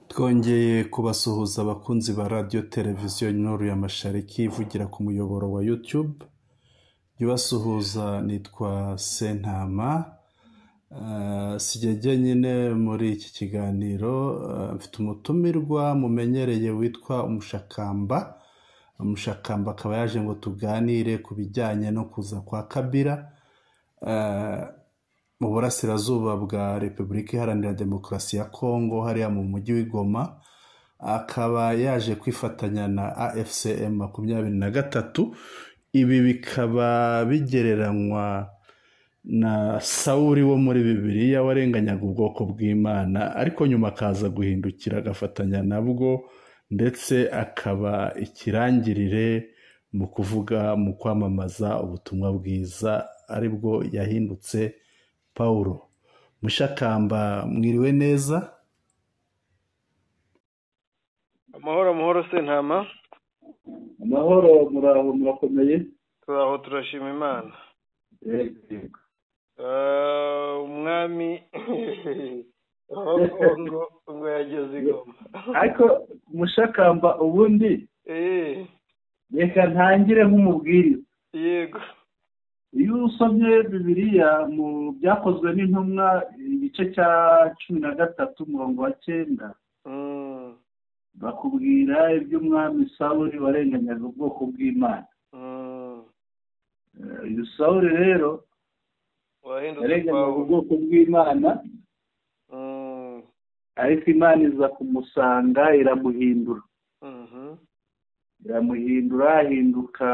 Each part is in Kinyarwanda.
Twongeye kubasuhuza abakunzi ba radiyo televiziyo Nuru ya Mashariki ivugira ku muyoboro wa YouTube. Ibasuhuza nitwa Sentama. Sijya nyine muri iki kiganiro, mfite umutumirwa mumenyereye witwa Umushakamba. Umushakamba akaba yaje ngo tuganire ku bijyanye no kuza kwa Kabila mu burasirazuba bwa Repubulika Iharanira Demokarasi ya Kongo, hariya mu mujyi w'Igoma. Akaba yaje kwifatanya na AFCM 23. Ibi bikaba bigereranywa na Sawuli wo muri Bibiliya warenganyaga ubwoko bw'Imana, ariko nyuma akaza guhindukira agafatanya nabwo, ndetse akaba ikirangirire mu kuvuga, mu kwamamaza ubutumwa bwiza, aribwo yahindutse Paulo. Mushakamba, mwiriwe neza? Amahoro Sentama. Amahoro, muraho murakomeye? Turaho turashima Imana. Umwami ngo yageze Igoma. Ariko Mushakamba ubundi reka ntangire nk'umubwiriza. Yego. Iyo usomye Bibiliya mu byakozwe n'intumwa igice cya 13 umurongo wa 9, bakubwira iby'umwami Sawuli warenganyaga ubwoko bw'Imana. Uyu Sawuli rero warenganyaga ubwoko bw'Imana, ariko Imana iza kumusanga iramuhindura. Iramuhindura ahinduka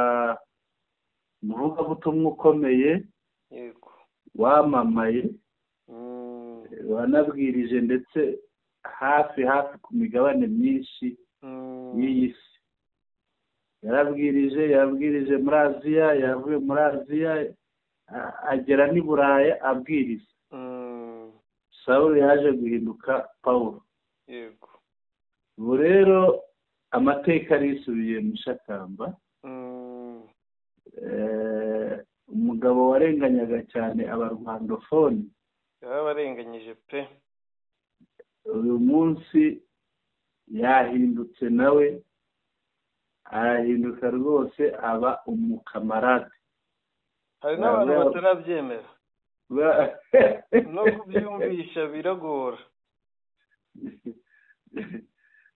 umuvugabutumwa ukomeye, yego, wamamaye, wanabwirije ndetse hafi ku migabane myinshi y'iyi si. Yarabwirije muri Aziya, yavuye muri Aziya agera n'i Buraya abwiriza. Sawuli yaje guhinduka Paulo. Yego. Ubu rero amateka arisubiye Mushakamba. Umugabo warenganyaga cyane abarwandofoni yabarenganyije pe. Uyu munsi yahindutse nawe, arahinduka rwose, aba umukamarade. Hari n'abantu batarabyemera, no kubyumvisha biragora.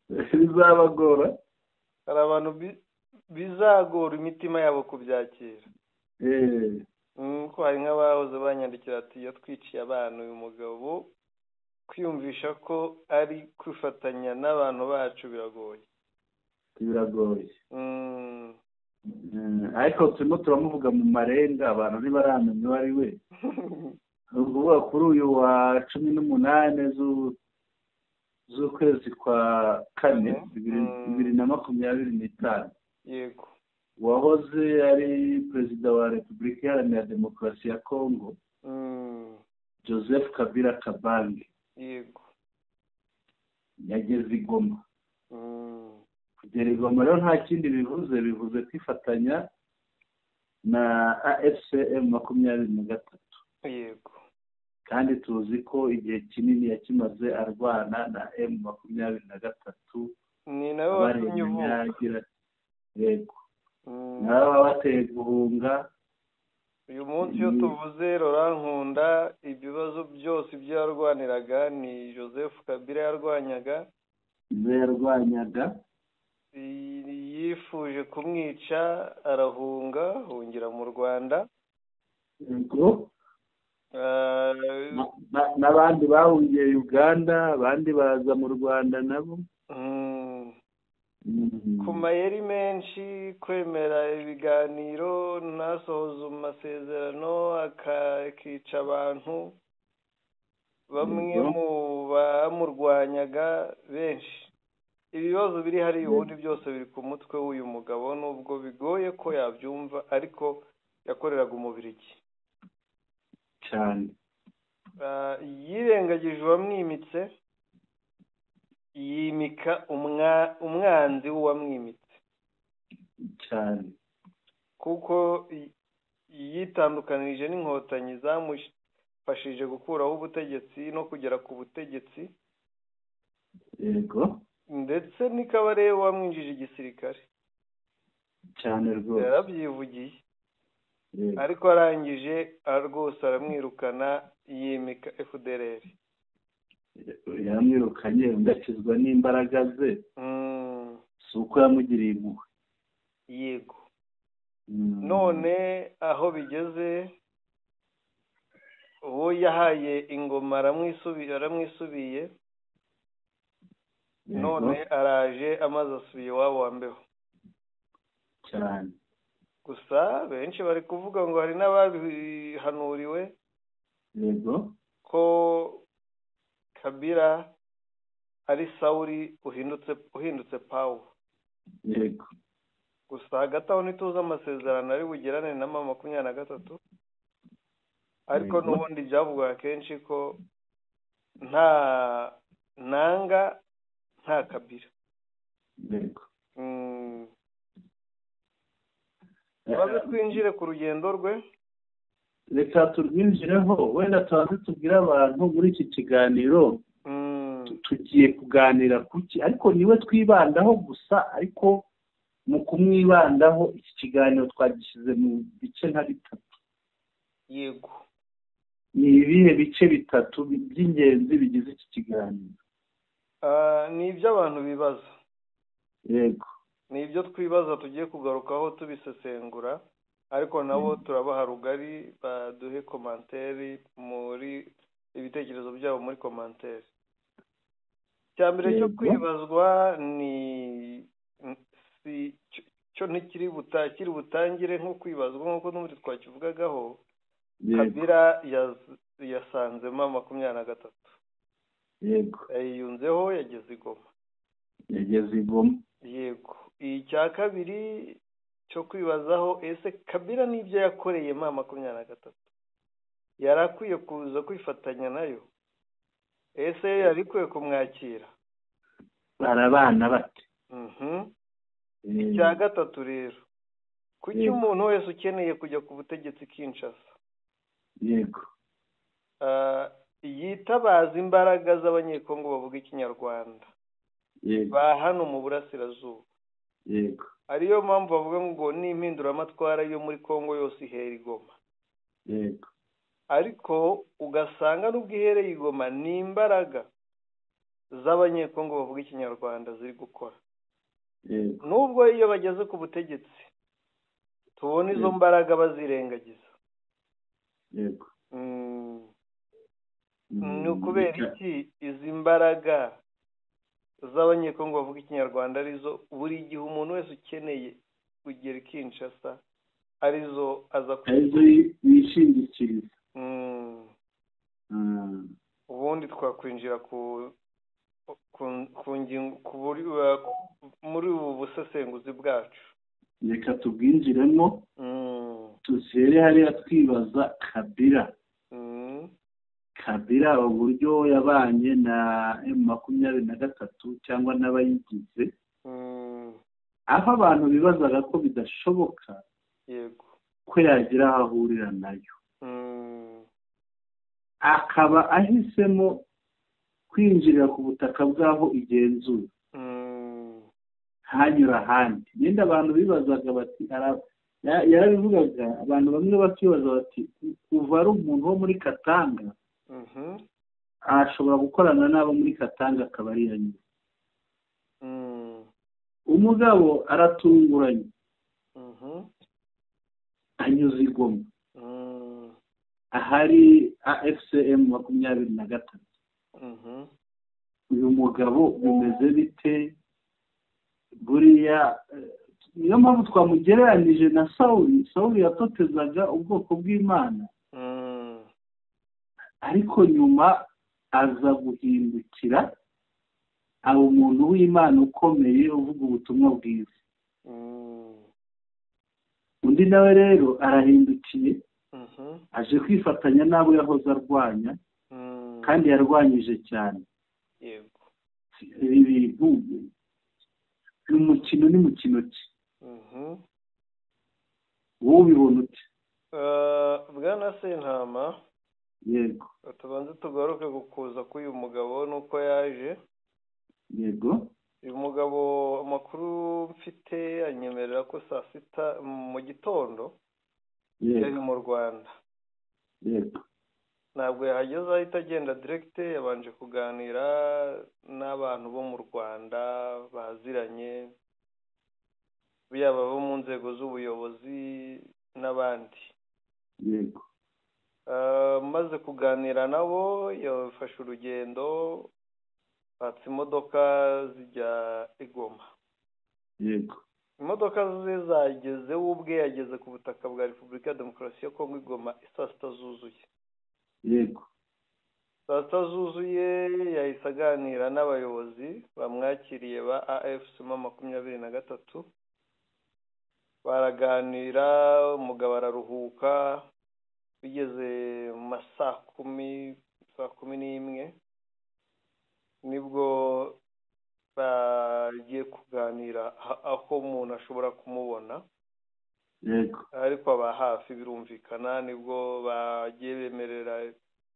Bizabagora. Hari abantu bizagora imitima yabo kubyakira. Ko hari nk'abahoze banyandikira ati iyo twiciye abana, uyu mugabo kwiyumvisha ko ari kwifatanya n'abantu bacu biragoye. Ariko turimo turamuvuga mu marenga, abantu ntibaramenya uwo ari we. Uvuga kuri uyu wa 18 z'ukwezi kwa 4 2025. Yego. Wahoze ari perezida wa Repubulika Iharanira Demokarasi ya Kongo, Joseph Kabila Kabange. Yego. Yageze Igoma. Kugera Igoma rero nta kindi bivuze kwifatanya na AFCM 23. Yego. Kandi tuzi ko igihe kinini yakimaze arwana na M23. Ni nawe watumye uvuga. Yego. Naba bateye guhunga. Uyu munsi iyo tuvuze Laurent Nkunda, ibibazo byose ibyo yarwaniraga ni Joseph Kabila yarwanyaga. Yifuje kumwica, arahunga, ahungira mu Rwanda. Yego. N'abandi bahungiye Uganda, abandi baza mu Rwanda nabo. Ku mayeri menshi, kwemera ibiganiro, ntasohoza amasezerano, akica abantu. Bamwe mu bamurwanyaga benshi. Ibibazo biri hari ubundi byose biri ku mutwe w'uyu mugabo, nubwo bigoye ko yabyumva, ariko yakoreraga Umubirigi cyane. Yirengagije uwamwimitse, yimika umwanzi w'uwamwimitse cyane, kuko yitandukanije n'inkotanyi zamufashije gukuraho ubutegetsi no kugera ku butegetsi. yego ndetse nikaba rero wamwinjije igisirikare cyane rwose yarabyivugiye yego ariko arangije rwose aramwirukana yimika FDLR yaramwirukanye ndakizwa n'imbaraga ze si uko yamugiriye impuhwe yego none aho bigeze uwo yahaye ingoma aramwisubiye none araje amaze asubiye iwabo wa mbeho cyane gusa benshi bari kuvuga ngo hari n'ababihanuriwe yego ko Kabila ari Sawuli uhindutse Pawulo yego gusa hagati aho ntituzi amasezerano ari bugirane na mama 23 ariko n'ubundi byavugwaga kenshi ko nta nanga nta Kabila yego baze twinjire ku rugendo rwe reka turwinjireho wenda tubanze tubwire abantu muri iki kiganiro tugiye kuganira kuki ariko niwe twibandaho gusa ariko mu kumwibandaho iki kiganiro twagishyize mu bice nka bitatu yego ni ibihe bice bitatu by'ingenzi bigize iki kiganiro ni iby'abantu bibaza yego ni ibyo twibaza tugiye kugarukaho tubisesengura ariko nabo turabaha rugari baduhe komanteri muri ibitekerezo byabo muri komanteri cya mbere cyo kwibazwa ni cyo ntikiri butangire nko kwibazwa nk'uko n'ubundi twakivugagaho Kabila yasanzemo 23 yego yiyunzeho yageze igoma yego icya kabiri cyo kwibazaho ese Kabila n'ibyo yakoreye 23 yarakwiye kuza kwifatanya nayo ese yarikwiye kumwakira barabana bate icya gatatu rero kuki umuntu wese ukeneye kujya ku butegetsi Kinshasa yego yitabaza imbaraga z'abanyekongo bavuga ikinyarwanda ba hano mu burasirazuba yego ariyo mpamvu bavuga ngo n'impinduramatwara yo muri Kongo yose ihera igoma yego ariko ugasanga n'ubwo ihereye igoma ni imbaraga z'abanyekongo bavuga ikinyarwanda ziri gukora nubwo iyo bageze ku butegetsi tubona izo mbaraga bazirengagiza yego ni ukubera iki izi mbaraga z'abanyekongo bavuga ikinyarwanda arizo buri gihe umuntu wese ukeneye kugera Kinshasa arizo aza yishingikiriza ubundi twakwinjira muri ubu busesenguzi bwacu reka tubwinjiremo tuzere hariya twibaza Kabila uburyo yabanye na M23 cyangwa n'abayigize aho abantu bibazaga ko bidashoboka yego ko yagira aho ahurira nayo akaba ahisemo kwinjirira ku butaka bw'aho igenzura hanyura ahandi yenda abantu bibazaga bati yarabivugaga abantu bamwe bakibaza bati kuva ari umuntu wo muri Katanga ashobora gukorana n'abo muri Katanga akaba ari yanyuze umugabo aratunguranye anyuze igoma ahari AFCM 23 uyu mugabo bimeze bite buriya niyo mpamvu twamugereranije na Sawuli yatotezaga ubwoko bw'Imana ariko nyuma aza guhindukira aba umuntu w'Imana ukomeye uvuga ubutumwa bwiza undi nawe rero arahindukiye aje kwifatanya n'abo yahoze arwanya kandi yarwanyije cyane yego ibi bintu umukino ni mukino ki wowe ubibona ute bwana Sentama yego tubanze tugaruke kuza k'uyu mugabo nuko yaje yego uyu mugabo amakuru mfite anyemerera ko saa sita mu gitondo yari mu Rwanda. yego Ntabwo yahageze ahita agenda direkite, yabanje kuganira n'abantu bo mu Rwanda baziranye, yaba abo mu nzego z'ubuyobozi n'abandi. yego maze kuganira nabo yafashe urugendo, batse imodoka zijya i Goma. yego Imodoka ze zageze we ubwe yageze ku butaka bwa Repubulika ya Demokarasi ya Kongo i Goma saa sita zuzuye. yego Saa sita zuzuye yahise aganira n'abayobozi bamwakiriye ba AFC M23, baraganira, umugabo araruhuka. Bigeze mu ma saa kumi n'imwe nibwo bagiye kuganira aho umuntu ashobora kumubona, yego ariko aba hafi birumvikana. Nibwo bagiye bemerera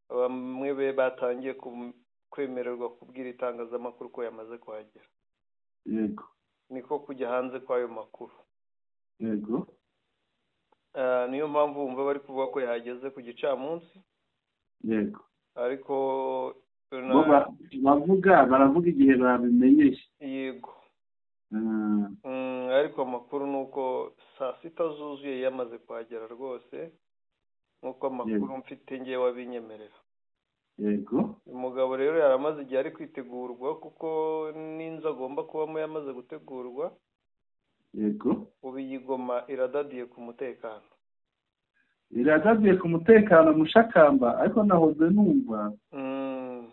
bamwe batangiye kwemererwa kubwira itangazamakuru ko yamaze kuhagera. yego Niko kujya hanze kw'ayo makuru. yego niyo mpamvu bumva bari kuvuga ko yahageze ku gicamunsi, yego ariko baravuga igihe babimenyeshe. yego. ariko amakuru ni uko saa sita zuzuye yamaze kuhagera rwose, nk'uko amakuru mfite ngewe wabinyemerera. yego umugabo rero yaramaze igihe ari kwitegurwa, kuko n'inzu agomba kubamo yamaze gutegurwa. yego ubu iyi Goma iradadiye ku mutekano. iradadiye ku mutekano Mushakamba, ariko nahoze numva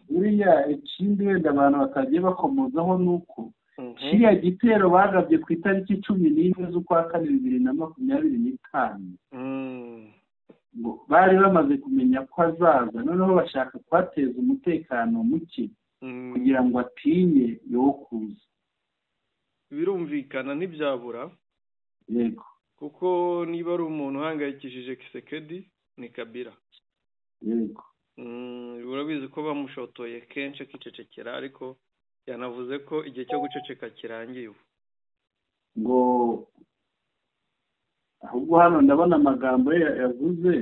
buriya ikindi wenda abantu batagiye bakomozaho ni uko kiriya gitero bagabye ku itariki 11 z'ukwa kane 2025 bari bamaze kumenya ko azaza, noneho bashaka kuhateza umutekano muke kugira ngo atinye yo kuza. Birumvikana ntibyabura. yego kuko niba ari umuntu uhangayikishije Kisekedi ni Kabila. yego urabizi ko bamushotoye kenshi akicecekera, ariko yanavuze ko igihe cyo guceceka kirangiye ubu. ngo ahubwo hano ndabona amagambo ye yavuze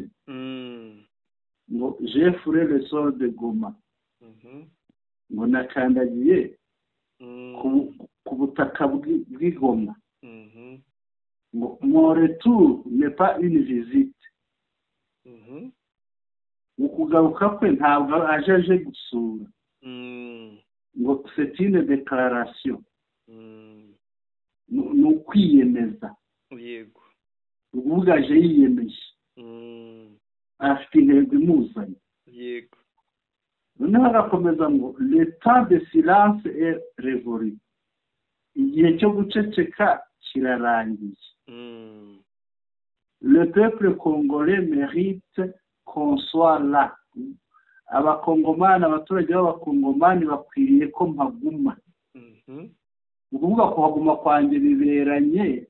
ngo je ferai le sort de Goma, ngo nakandagiye ku butaka bw'i Goma, ngo mon retour n'est pas une visite, ukugaruka kwe ntabwo aje gusura, ngo c'est une déclaration, ni ukwiyemeza. yego uvuga aje yiyemeje, afite intego imuzanye. yego noneho agakomeza ngo le temps de silence est révolu, igihe cyo guceceka kirarangiye. Le peuple congolais mérite qu'on soit là, abakongomani, abaturage b'abakongomani bakwiriye ko mpaguma. ukuvuga ko haguma kwanjye biberanye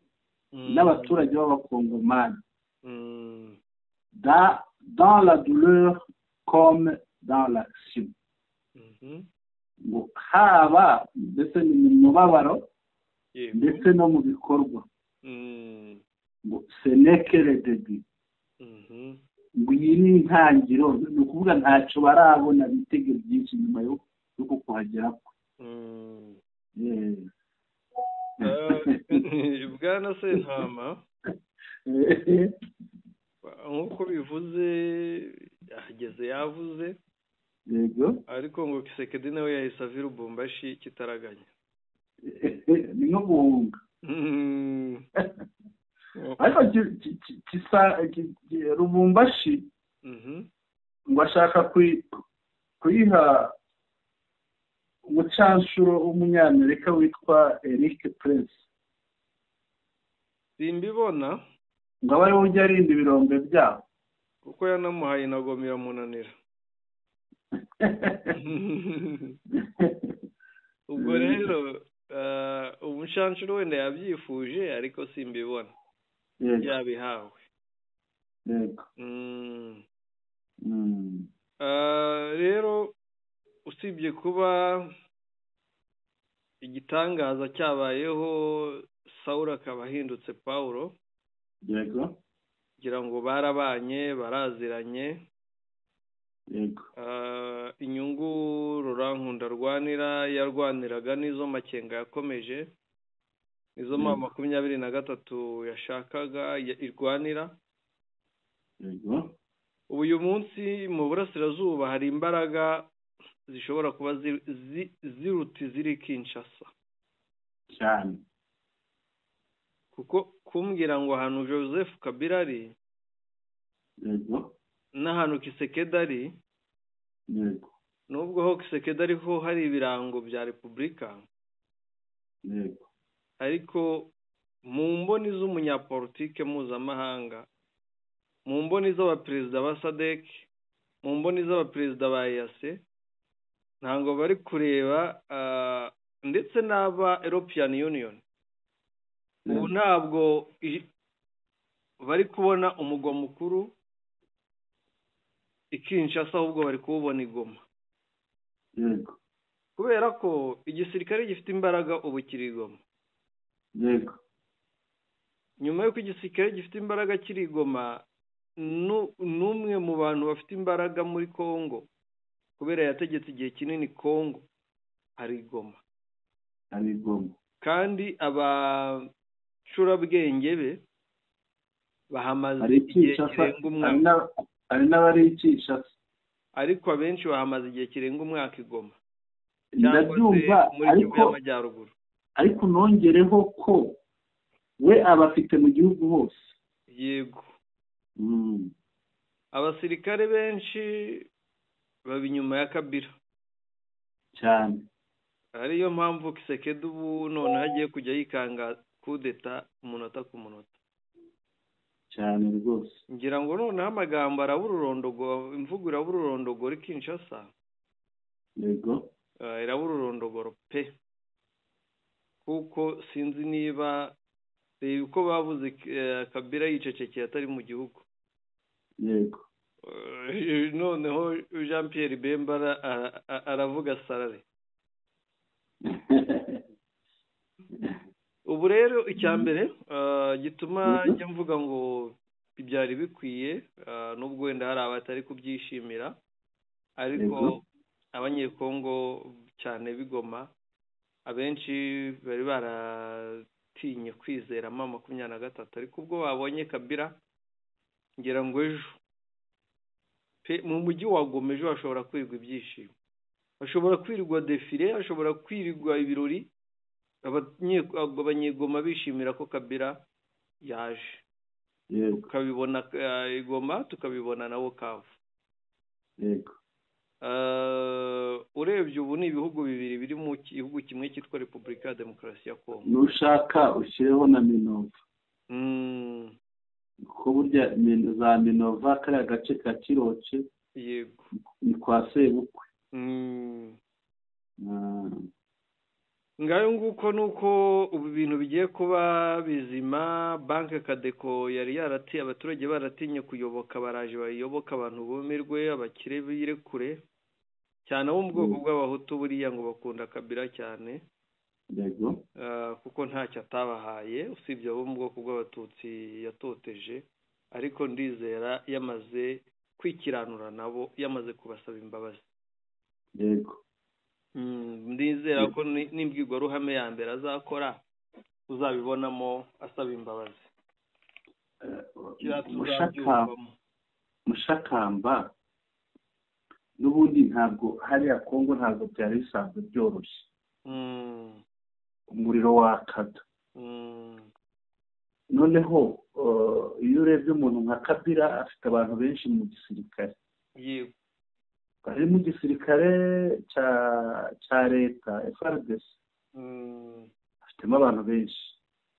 n'abaturage b'abakongomani, dans la douleur comme dans l'action. ngo haba ndetse ni mu mubabaro ndetse no mu bikorwa. ngo ce n'est que le début, ngo iyi ni intangiriro, ni ukuvuga ntacyo barabona, bitege byinshi nyuma yo kuhagera kwe. bwana Sentama, nk'uko bivuze yahageze yavuze. yego ariko ngo Kisekedi nawe yahise ava i Lubumbashi kitaraganya. ni nko guhunga. ariko Lubumbashi ngo ashaka kuyiha umucanshuro w'umunyamerika witwa Eric Prince. simbibona ngo abe ariwe ujya arinda ibirombe byabo, kuko yanamuhaye na Goma iramunanira. ubwo rero umucanshuro wenda yabyifuje, ariko simbibona yabihawe. yego rero usibye kuba igitangaza cyabayeho Sawuli akaba ahindutse Pawulo. Yego. Kugira ngo barabanye baraziranye. Yego. Inyungu Rurankunda arwanira yarwaniraga n'izo Makenga yakomeje, izo 23 yashakaga irwanira. Yego. Uyu munsi mu burasirazuba hari imbaraga zishobora kuba ziruti ziri Kinshasa cyane, kuko kumbwira ngo ahantu Joseph Kabila ari, yego, n'ahantu Kisekedi ari, yego, nubwo ho Kisekedi ariho hari ibirango bya Repubulika, yego, ariko mu mboni z'umunyapolitike mpuzamahanga, mu mboni z'abaperezida ba SADC, mu mboni z'abaperezida ba EAC, ntabwo bari kureba ndetse n'aba European Union. Ubu ntabwo bari kubona umugwa mukuru Kinshasa, ahubwo bari kuwubona Goma. yego, Kubera ko igisirikare gifite imbaraga ubu kiri Goma. yego. Nyuma y'uko igisirikare gifite imbaraga kiri Goma, n'umwe mu bantu bafite imbaraga muri Kongo, kubera yategetse igihe kinini Kongo, ari Goma. Ari Goma. Kandi abacurabwenge be bahamaze igihe kirenga umwaka. Ari n'abari Kinshasa, ariko abenshi bahamaze igihe kirenga umwaka Goma. Ndabyumva, ariko nongereho ko we abafite mu gihugu hose. Yego. Abasirikare benshi baba inyuma ya Kabila cyane, ariyo mpamvu Kisekedi ubu none hagiye kujya yikanga kudeta umunota ku munota cyane rwose. Ngira ngo noneho amagambo arabururondogoro, imvugo irabururondogoro Kinshasa. Yego. Irabururondogoro pe, kuko sinzi niba uko bavuze Kabila yicecekeye atari mu gihugu. Yego. Noneho Jean Pierre Bemba aravuga sarare. Ubu rero icyambere gituma njya mvuga ngo ibyari bikwiye, nubwo wenda hari abatari kubyishimira, ariko abanyekongo cyane bigoma abenshi bari baratinye kwizera 23, ariko ubwo babonye Kabila, ngira ngo ejo mu mujyi wa Goma ejo hashobora kwirwa ibyishimo, hashobora kwirwa defile, hashobora kwirwa ibirori, abanyegoma bishimira ko Kabila yaje. Yego. Tukabibona Goma, tukabibona na Bukavu. Yego. Urebye ubu ni ibihugu bibiri biri mu gihugu kimwe cyitwa Repubulika ya Demokarasi ya Kongo. Nushaka ushyireho na Minova. Ko burya za Minova kariya gace ka Kiroce, yego, ni kwa Sebukwe. Ngayo nguko nuko ubu bintu bigiye kuba bizima. Banke Kadeko yari yaratiye, abaturage baratinye kuyoboka, baraje bayoboka, abantu bumirwe, abakire birekure cyane bo mu bwoko bw'abahutu, buriya ngo bakunda Kabila cyane. Yego. Kuko ntacyo atabahaye usibye abo mu bwoko bw'abatutsi yatoteje, ariko ndizera yamaze kwikiranura nabo, yamaze kubasaba imbabazi. Yego. Ndizera ko n'imbwirwaruhame ya mbere azakora uzabibonamo asaba imbabazi. Mushakamba n'ubundi ntabwo hariya Kongo ntabwo byari bisanzwe byoroshye. Umuriro wakata. Noneho iyo urebye umuntu nka Kabila afite abantu benshi mu gisirikare. Yego. Ari mu gisirikare cya leta FARDC. Afitemo abantu benshi.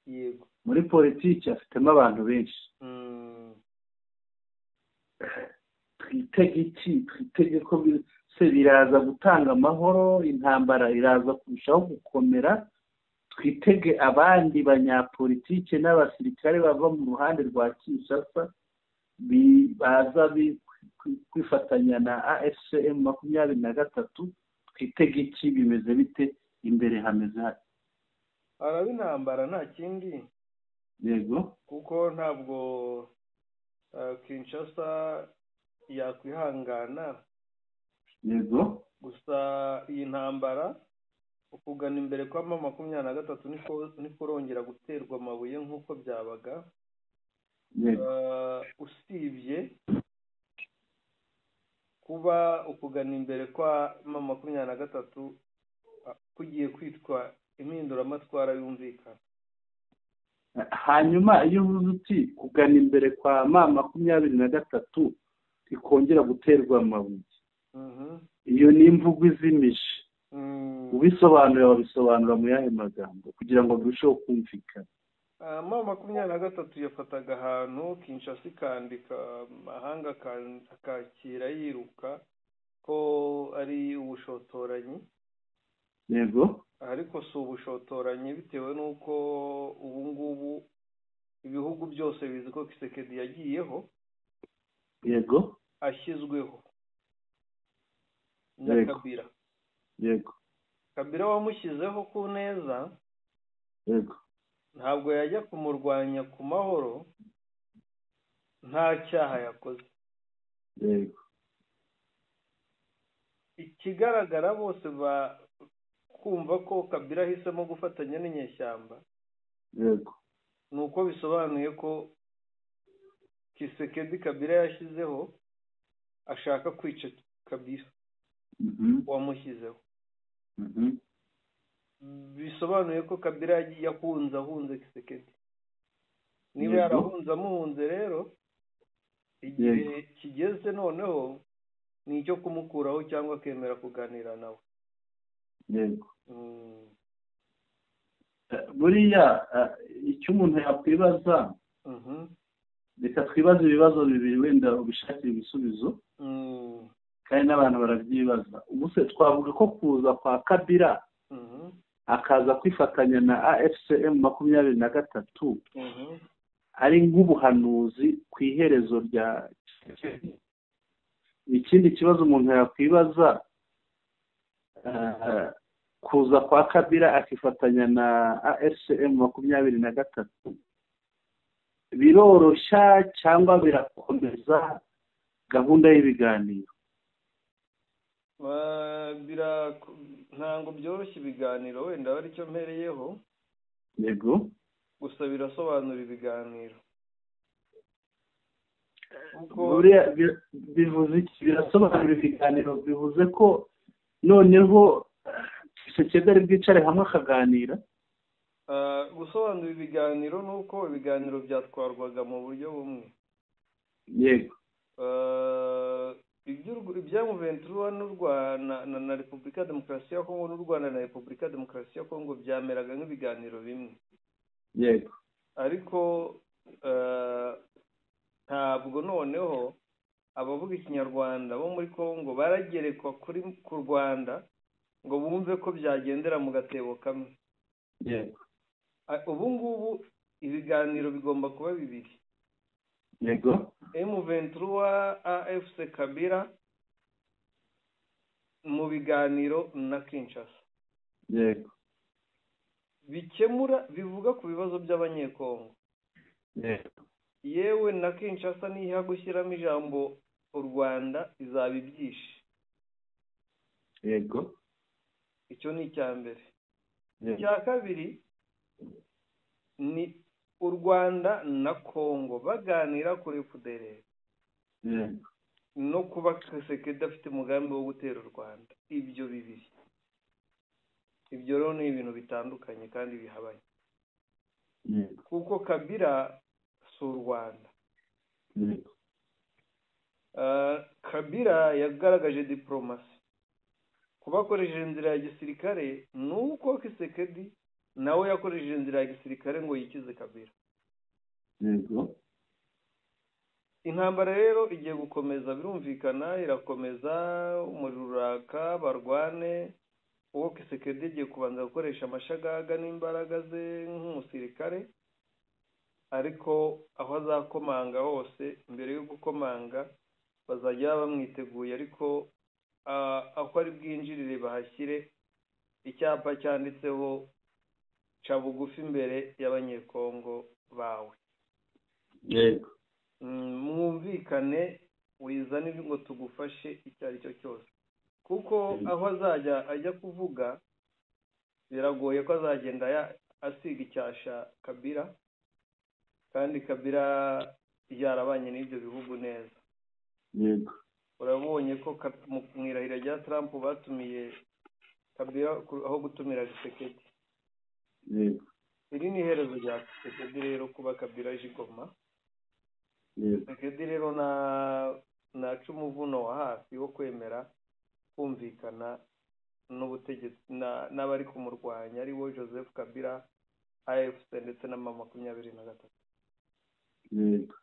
Yego. Muri politiki afitemo abantu benshi. Twitege ko biraza gutanga amahoro, intambara iraza kurushaho gukomera. Twitege abandi banyapolitike n'abasirikare bava mu ruhande rwa Kinshasa baza kwifatanya na AFCM 23. Twitege iki, bimeze bite? imbere hameze hati haraba intambara nta kindi. yego kuko ntabwo Kinshasa yakwihangana. yego gusa iyi ntambara ukugana imbere kwa M23 niko urongera guterwa amabuye nk'uko byabaga. Usibye kuba ukugana imbere kwa M23 kugiye kwitwa impinduramatwara yumvikana. hanyuma iyo uvuze uti kugana imbere kwa M23 ikongera guterwa amabuye, iyo ni imvugo izimije. Ubisobanura wabisobanura mu yahe magambo kugira ngo birusheho kumvikana? M23 yafataga ahantu Kinshasa ikandika amahanga akakira yiruka ko ari ubushotoranyi. yego ariko si ubushotoranyi bitewe n'uko ubu ngubu ibihugu byose bizi ko Kisekedi yagiyeho. yego ashyizweho na Kabila. yego Kabila wamushyizeho ku neza. yego ntabwo yajya kumurwanya ku mahoro nta cyaha yakoze. yego ikigaragara bose kumva ko Kabila ahisemo gufatanya n'inyeshyamba. yego ni uko bisobanuye ko Kisekedi Kabila yashyizeho ashaka kwica Kabila wamushyizeho. bisobanuye ko Kabila ahunze Kisekedi. niba yarahunze amuhunze rero igihe kigeze noneho ni icyo kumukuraho cyangwa akemera kuganira nawe. yego buriya icyo umuntu yakwibaza, reka twibaze ibibazo bibiri wenda ubishakira ibisubizo kandi n'abantu barabyibaza. ubu se twavuga ko kuza kwa Kabila akaza kwifatanya na AFCM 23 ari nk'ubuhanuzi ku iherezo rya ikindi kibazo umuntu yakwibaza, kuza kwa Kabila akifatanya na AFCM 23 biroroshya cyangwa birakomeza gahunda y'ibiganiro? ntabwo byoroshye ibiganiro, wenda bari cyo mpereyeho. yego gusa birasobanura ibiganiro. bivuze iki birasobanura ibiganiro? bivuze ko noneho Kisekedi ari bwicare hamwe akaganira? gusobanura ibiganiro ni uko ibiganiro byatwarwaga mu buryo bumwe. yego ibya M23 n'u Rwanda na Repubulika ya Demokarasi ya Kongo n'u Rwanda na Repubulika ya Demokarasi ya Kongo byameraga nk'ibiganiro bimwe. yego ariko ntabwo noneho abavuga ikinyarwanda bo muri Kongo baragerekwa ku Rwanda ngo bumve ko byagendera mu gatebo kamwe. yego ubu ngubu ibiganiro bigomba kuba bibiri. yego M23 AFC Kabila mu biganiro na Kinshasa. yego bikemura bivuga ku bibazo by'abanyekongo. yego yewe na Kinshasa niha gushyiramo ijambo u Rwanda izaba ibyishe. yego icyo ni icya mbere. icya kabiri ni u Rwanda na Kongo baganira kuri FDLR no kuba Kisekedi afite umugambi wo gutera u Rwanda. ibyo bibiri ibyo rero ni ibintu bitandukanye kandi bihabanye. kuko Kabila si u Rwanda. Kabila yagaragaje diplomasi kuba akoresheje inzira ya gisirikare, ni uko Kisekedi nawe yakoresheje inzira ya gisirikare ngo yikize Kabila. yego intambara rero igiye gukomeza, birumvikana irakomeza, umuriro uraka, barwane. uwo Kisekedi igiye kubanza gukoresha amashagaga n'imbaraga ze nk'umusirikare, ariko aho azakomanga hose mbere yo gukomanga bazajya bamwiteguye, ariko aho ari bwinjirire bahashyire icyapa cyanditseho ca bugufi imbere y'abanyekongo bawe. yego mwumvikane wizanire ngo tugufashe icyo ari cyo cyose, kuko aho azajya ajya kuvuga biragoye ko azagenda asiga icyasha Kabila, kandi Kabila yarabanye n'ibyo bihugu neza. yego urabonye ko mu irahira rya Trump batumiye Kabila aho gutumira Tshisekedi. yego iri ni iherezo rya Tshisekedi rero, kuba Kabila aje i Goma. Tshisekedi rero naca umuvuno wa hafi wo kwemera kumvikana n'ubutegetsi n'abari kumurwanya ari bo Joseph Kabila, AFC ndetse na M23. yego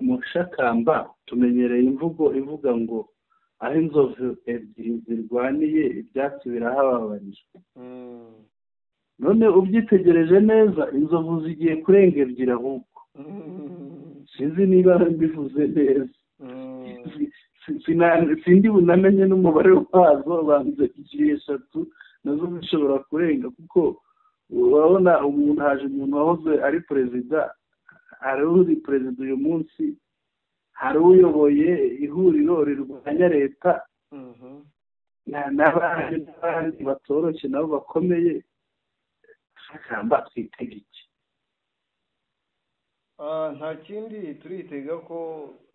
mu Shakamba tumenyereye imvugo ivuga ngo aho inzovu ebyiri zirwaniye ibyatsi birahababarijwe. none ubyitegereje neza inzovu zigiye kurenga ebyiri ahubwo. sinzi niba mbivuze neza. sindi bunamenye n'umubare wazo, banze igihe 3 nazo zishobora kurenga, kuko urabona umuntu haje umuntu wahoze ari perezida, hari uri perezida uyu munsi, hari uyoboye ihuriro rirwanya leta, n'abandi batoroshye nabo bakomeye. Shakamba twitega iki? nta kindi turitega ko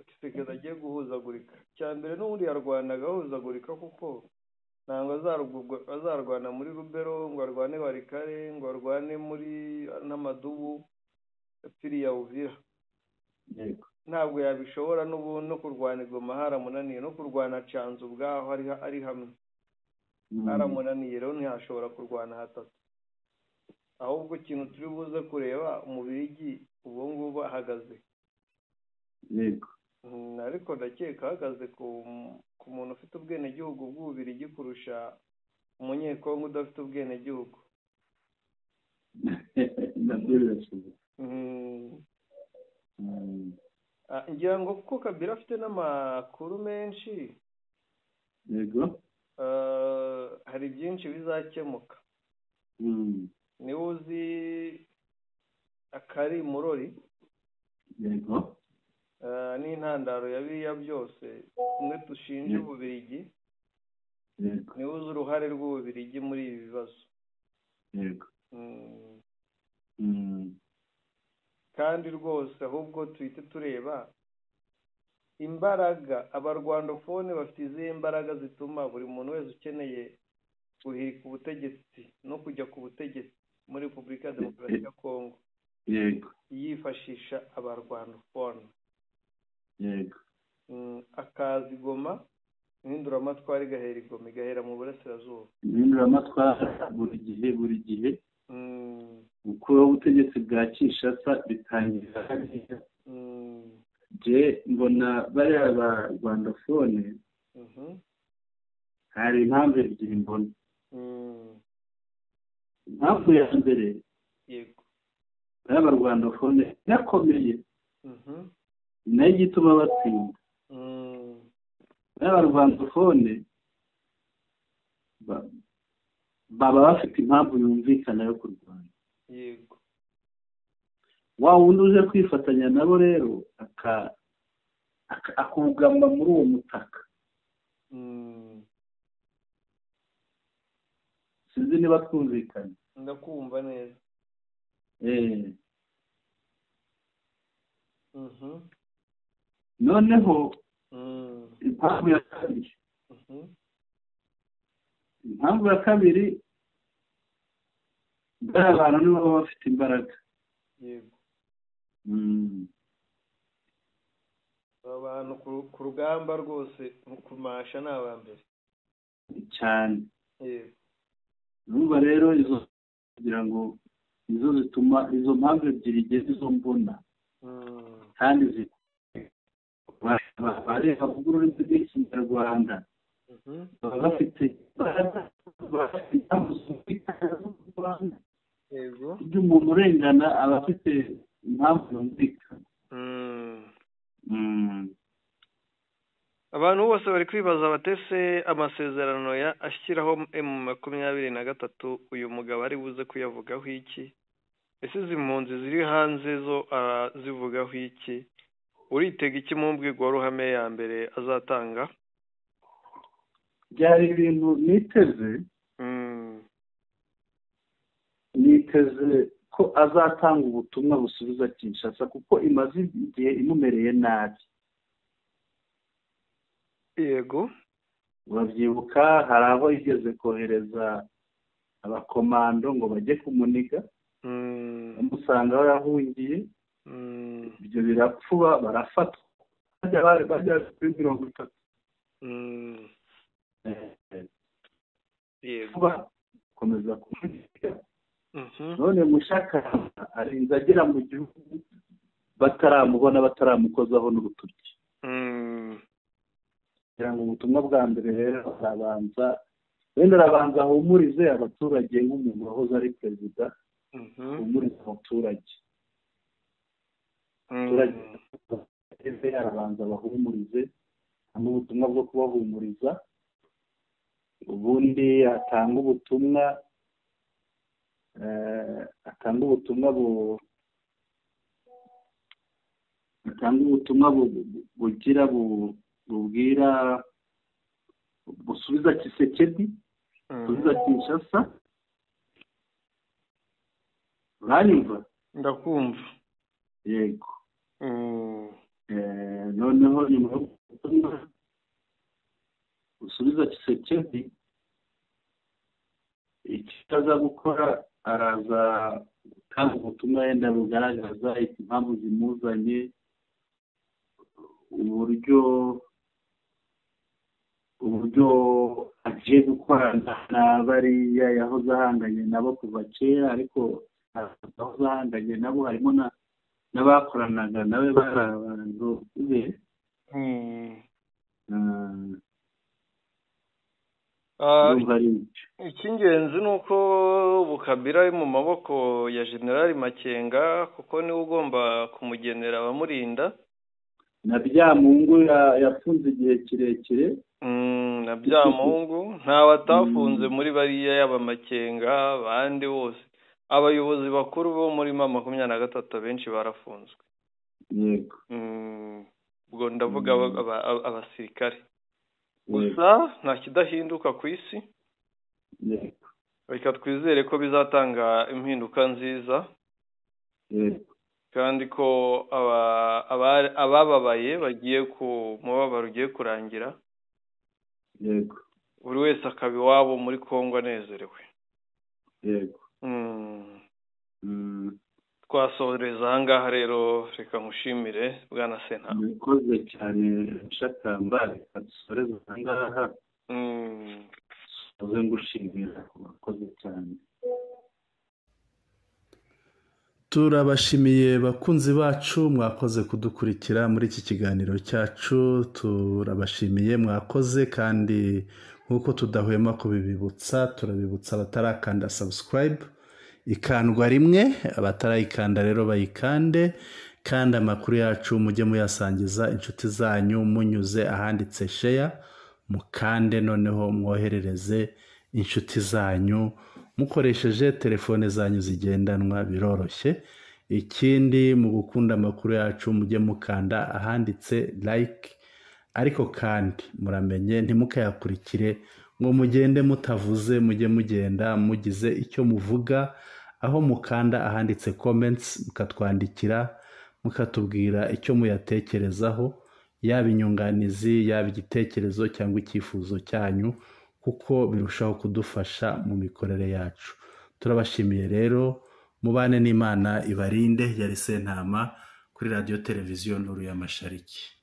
Tshisekedi agiye guhuzagurika. cya mbere n'ubundi yarwana agahuzagurika, kuko ntabwo azarwana muri Rubero ngo arwane Warikare, ngo arwane muri n'Amadubu piriya Uvira. ntabwo yabishobora no kurwana Goma haramunaniye, no kurwana Canzu ubwaho ari hamwe haramunaniye, rero ntiyashobora kurwana hatatu. ahubwo ikintu turi buze kureba Umubirigi ubu ngubu ahagaze. ariko ndakeka ahagaze ku muntu ufite ubwenegihugu bw'Ububirigi kurusha umunyekongo udafite ubwenegihugu. ngira ngo kuko Kabila afite n'amakuru menshi, hari byinshi bizakemuka. niwe uzi akari murori n'intandaro ya biriya byose kumwe dushinja Ububirigi. niwe uzi uruhare rw'Ububirigi muri ibi bibazo. kandi rwose ahubwo tuhite tureba imbaraga abarwandofone bafite, izihe mbaraga zituma buri muntu wese ukeneye guhirika ubutegetsi no kujya ku butegetsi muri Repubulika ya Demokarasi ya Kongo yifashisha abarwandofone. akazi Goma, impinduramatwara igahera i Goma, igahera mu burasirazuba. impinduramatwara buri gihe gukuraho ubutegetsi bwa Kinshasa bitangira hariya. je mbona bariya ba rwandofone hari impamvu ebyiri mbona. impamvu ya mbere, bariya ba rwandofone yakomeye, nayo igituma batsinda. bariya ba rwandofone baba bafite impamvu yumvikana yo kurwanya. wa wundi uje kwifatanya nabo rero akugama muri uwo mutaka. sinzi niba twumvikanye. ndakumva neza. noneho impamvu ya kabiri, bariya bantu nibo baba bafite imbaraga. abantu ku rugamba rwose mu kumasha ni abambere cyane. urumva rero izo kugira ngo izo zituma izo mpamvu ebyiri igeze izo mbona, kandi bareba kuvuga ururimi rw'Ikinyarwanda, baba bafite impamvu zumvikana. ibyo umuntu urengana aba afite impamvu yumvikana. abantu bose bari kwibaza batese amasezerano ashyiraho M23 uyu mugabo ari buze kuyavugaho iki? Ese izi mpunzi ziri hanze zo zivugaho iki? Uritega iki mu mbwirwaruhame ya mbere azatanga? byari ibintu niteze ko azatanga ubutumwa busubiza Kinshasa kuko imaze igihe imumereye nabi. Yego, urabyibuka hari aho igeze kohereza abakomando ngo bajye kumuniga, bamusanga aho yahungiye, ibyo birapfuba, barafatwa bajya kuri 30. yego, komeza kumuniga. None Mushakamba arinze agera mu gihugu bataramubona, bataramukozaho n'urutoki. kugira ngo ubutumwa bwa mbere rero arabanza ahumurize abaturage nk'umuntu wahoze ari perezida, ahumurize abaturage. Arabanza abahumurize, hanyuma ubutumwa bwo kubahumuriza, ubundi atanga ubutumwa bugira bubwira busubiza Tshisekedi, busubiza Kinshasa. uranyumva? Ndakumva. Yego. Noneho nyuma yo busubiza Tshisekedi, icyo aza gukora araza gutanga ubutumwa yenda bugaragaza impamvu zimuzanye, uburyo agiye gukorana na bariya yahoze ahanganye nabo kuva kera, ariko aho ahanganye nabo harimo n'abakoranaga nawe bari abantu be. Icy'ingenzi ni uko Kabila ari mu maboko ya General Makenga, kuko niwe ugomba kumugenera abamurinda. Na Byamungu yafunze igihe kirekire. Na Byamungu ntawe atafunze muri bariya y'abamakenga, abandi bose abayobozi bakuru bo muri M23 benshi barafunzwe. Yego. Ubwo ndavuga abasirikare. Gusa nta kidahinduka ku isi. Yego. Reka twizere ko bizatanga impinduka nziza. Yego. Kandi ko abababaye bagiye ku mubabaro ugiye kurangira. Yego. Buri wese akaba iwabo muri Kongo anezerewe. Yego. Twasoreza ahangaha rero, reka nkushimire Bwana Senta. Murakoze cyane Mushakamba, reka dusoreze ahangaha. Uze ngushimira, murakoze cyane. Turabashimiye bakunzi bacu, mwakoze kudukurikira muri iki kiganiro cyacu. Turabashimiye, mwakoze, kandi nk'uko tudahwema kubibibutsa, turabibutsa abatarakanda subscribe, ikandwa rimwe, abatarayikanda rero bayikande, kandi amakuru yacu mujye muyasangiza inshuti zanyu munyuze ahanditse share, mukande noneho mwoherereze inshuti zanyu mukoresheje telefone zanyu zigendanwa, biroroshye. Ikindi mu gukunda amakuru yacu mujye mukanda ahanditse like, ariko kandi muramenye ntimukayakurikire ngo mugende mutavuze, mujye mugenda mugize icyo muvuga, aho mukanda ahanditse comments mukatwandikira, mukatubwira icyo muyatekerezaho, yaba inyunganizi, yaba igitekerezo cyangwa icyifuzo cyanyu, kuko birushaho kudufasha mu mikorere yacu. Turabashimiye rero, mubane n'Imana ibarinde. Yari Sentama kuri Radio Televiziyo Nuru y'Amashariki.